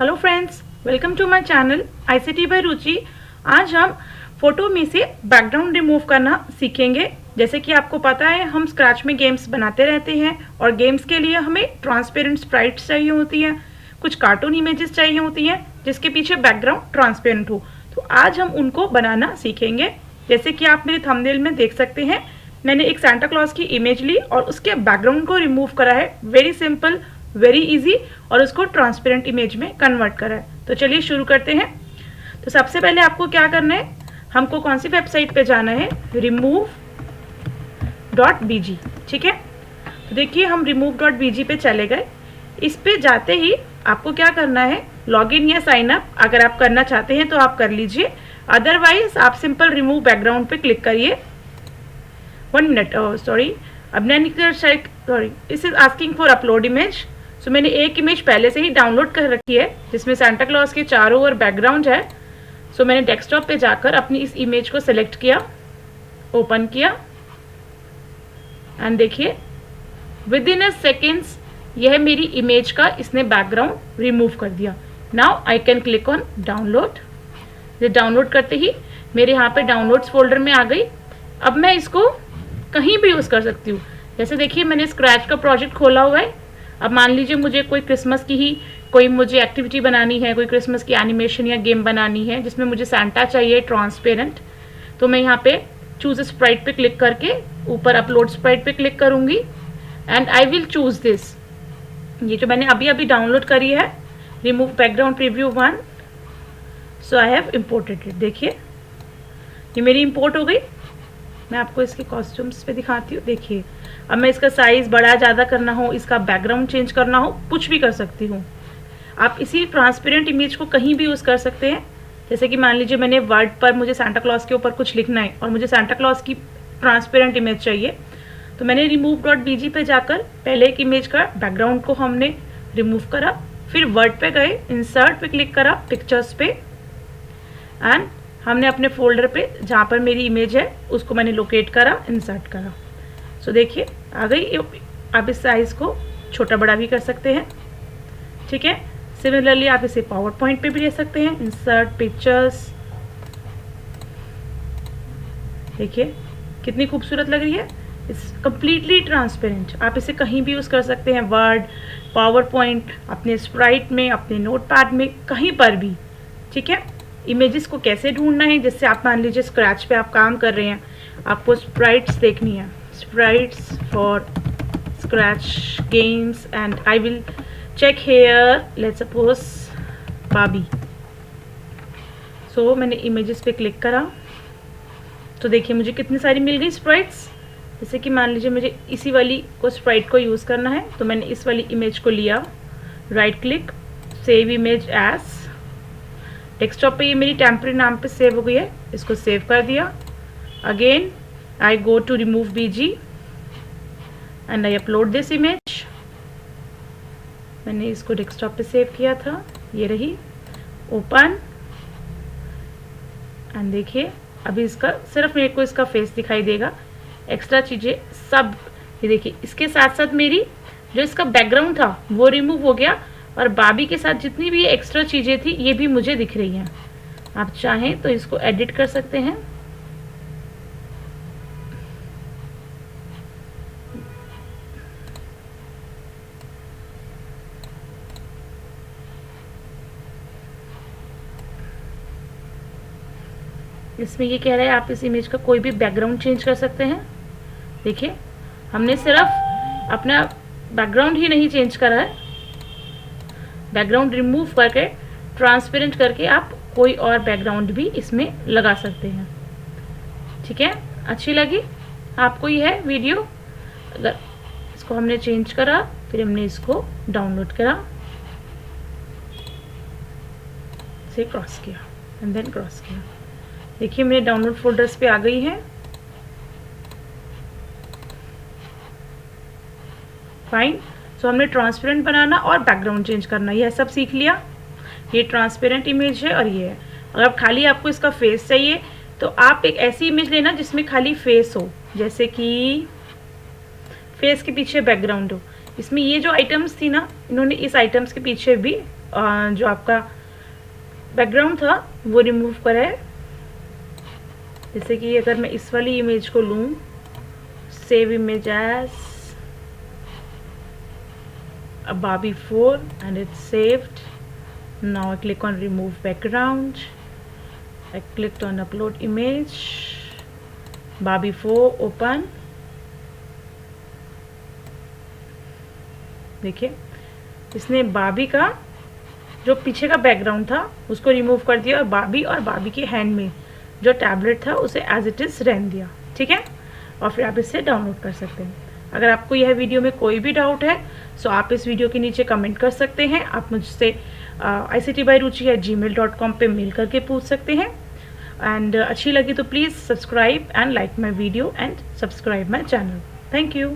Hello friends, welcome to my channel ICT by Ruchi. आज हम photo में से बैकग्राउंड रिमूव करना सीखेंगे। जैसे कि आपको पता है, हम स्क्रैच में गेम्स बनाते रहते हैं और गेम्स के लिए हमें ट्रांसपेरेंट स्प्राइट्स चाहिए होती हैं, कुछ कार्टून इमेजेस चाहिए होती हैं जिसके पीछे बैकग्राउंड ट्रांसपेरेंट हो। तो आज हम उनको बनाना सीखेंगे। जैसे कि आप मेरे थंबनेल में देख सकते हैं, मैंने एक सांता क्लॉज की इमेज ली और उसके बैकग्राउंड को रिमूव करा है। वेरी सिंपल, वेरी इजी, और उसको ट्रांसपेरेंट इमेज में कन्वर्ट करा है। तो चलिए शुरू करते हैं। तो सबसे पहले आपको क्या करना है, हमको कौन सी वेबसाइट पे जाना है, remove.bg। ठीक है, तो देखिए हम remove.bg पे चले गए। इस पे जाते ही आपको क्या करना है, लॉगिन या साइन अप अगर आप करना चाहते हैं तो आप कर लीजिए, अदरवाइज आप सिंपल रिमूव बैकग्राउंड पे क्लिक करिए। 1 मिनट, सॉरी, अब मैंने sorry, this is asking for upload image. So मैंने एक इमेज पहले से ही डाउनलोड कर रखी है जिसमें सांता क्लॉज के चारों ओर बैकग्राउंड है। सो मैंने डेस्कटॉप पे जाकर अपनी इस इमेज को सिलेक्ट किया, ओपन किया, एंड देखिए विद इन अ सेकेंड्स यह मेरी इमेज का इसने बैकग्राउंड रिमूव कर दिया। Now I can click on download. ये डाउनलोड करते ही मेरे यहाँ पे डाउनलोड्स फोल्डर में आ गई। अब मैं इसको कहीं भी यूज़ कर सकती हूँ। जैसे देखिए मैंने स्क्रैच का प्रोजेक्ट खोला हुआ है। अब मान लीजिए मुझे कोई क्रिसमस की ही कोई मुझे एक्टिविटी बनानी है, कोई क्रिसमस की एनिमेशन या गेम बनानी है जिसमें मुझे सांता चाहिए ट्रांसपेरेंट। तो मैं यहाँ पे चूज स्प्राइट पे क्लिक करके ऊपर अपलोड स्प्राइट पे क्लिक करूँगी and I will choose this. ये जो मैंने अभी अभी डाउनलोड करी है, remove background preview 1। So I have imported it. देखिए ये मेरी इम्पोर्ट हो गई। मैं आपको इसके कॉस्ट्यूम्स पे दिखाती हूँ। देखिए अब मैं इसका साइज़ बड़ा ज़्यादा करना हो, इसका बैकग्राउंड चेंज करना हो, कुछ भी कर सकती हूँ। आप इसी ट्रांसपेरेंट इमेज को कहीं भी यूज़ कर सकते हैं। जैसे कि मान लीजिए मैंने वर्ड पर मुझे सांता क्लॉज के ऊपर कुछ लिखना है और मुझे सांता क्लॉज की ट्रांसपेरेंट इमेज चाहिए, तो मैंने remove.bg पे जाकर पहले एक इमेज का बैकग्राउंड को हमने रिमूव करा, फिर वर्ड पे गए, इंसर्ट पे क्लिक करा, पिक्चर्स पे, एंड हमने अपने फोल्डर पे जहाँ पर मेरी इमेज है उसको मैंने लोकेट करा, इंसर्ट करा। सो देखिए आ गई। आप इस साइज़ को छोटा बड़ा भी कर सकते हैं। ठीक है, सिमिलरली आप इसे पावर पॉइंट पे भी ले सकते हैं, इंसर्ट पिक्चर्स। देखिए कितनी खूबसूरत लग रही है, इट्स कम्प्लीटली ट्रांसपेरेंट। आप इसे कहीं भी यूज़ कर सकते हैं, वर्ड, पावर पॉइंट, अपने स्प्राइट में, अपने नोटपैड में, कहीं पर भी। ठीक है, इमेजेस को कैसे ढूंढना है, जैसे आप मान लीजिए स्क्रैच पे आप काम कर रहे हैं, आपको स्प्राइट्स देखनी है, sprites for scratch games, and I will check here, let's suppose बाबी। सो मैंने इमेजेस पे क्लिक करा तो देखिए मुझे कितनी सारी मिल गई स्प्राइट्स। जैसे कि मान लीजिए मुझे इसी वाली को स्प्राइट को यूज़ करना है, तो मैंने इस वाली इमेज को लिया, right click, save image as. Desktop पे ये मेरी टेम्परेरी नाम पे सेव हो गई है, इसको सेव कर दिया। Again I go to remove.bg and I upload this image. मैंने इसको डेस्कटॉप पे सेव किया था, ये रही, ओपन, एंड देखिए अभी इसका सिर्फ मेरे को इसका फेस दिखाई देगा, एक्स्ट्रा चीज़ें सब ये देखिए इसके साथ साथ मेरी जो इसका बैकग्राउंड था वो रिमूव हो गया, और बाबी के साथ जितनी भी एक्स्ट्रा चीज़ें थी ये भी मुझे दिख रही हैं। आप चाहें तो इसको एडिट कर सकते हैं। इसमें ये कह रहा है आप इस इमेज का कोई भी बैकग्राउंड चेंज कर सकते हैं। देखिए हमने सिर्फ अपना बैकग्राउंड ही नहीं चेंज करा है, बैकग्राउंड रिमूव करके ट्रांसपेरेंट करके आप कोई और बैकग्राउंड भी इसमें लगा सकते हैं। ठीक है, अच्छी लगी आपको यह वीडियो? अगर इसको हमने चेंज करा, फिर हमने इसको डाउनलोड करा, से क्रॉस किया एंड देन क्रॉस किया। देखिए मेरे डाउनलोड फोल्डर्स पे आ गई है। फाइन। सो हमने ट्रांसपेरेंट बनाना और बैकग्राउंड चेंज करना, यह सब सीख लिया। ये ट्रांसपेरेंट इमेज है और ये है। अगर खाली आपको इसका फेस चाहिए तो आप एक ऐसी इमेज लेना जिसमें खाली फेस हो, जैसे कि फेस के पीछे बैकग्राउंड हो। इसमें ये जो आइटम्स थी ना, इन्होंने इस आइटम्स के पीछे भी जो आपका बैकग्राउंड था वो रिमूव करा है। जैसे कि अगर मैं इस वाली इमेज को लूँ, save image as Barbie 4 and it's saved. Now I click on remove background. I clicked on upload image. Barbie 4 open. देखिए इसने बार्बी का जो पीछे का बैकग्राउंड था उसको रिमूव कर दिया और बार्बी के हैंड में जो टैबलेट था उसे एज इट इज़ रहने दिया। ठीक है, और फिर आप इसे डाउनलोड कर सकते हैं। अगर आपको यह वीडियो में कोई भी डाउट है सो आप इस वीडियो के नीचे कमेंट कर सकते हैं। आप मुझसे ictbyruchi@gmail.com पे मेल करके पूछ सकते हैं। एंड अच्छी लगी तो please subscribe and like my video and subscribe my channel. Thank you.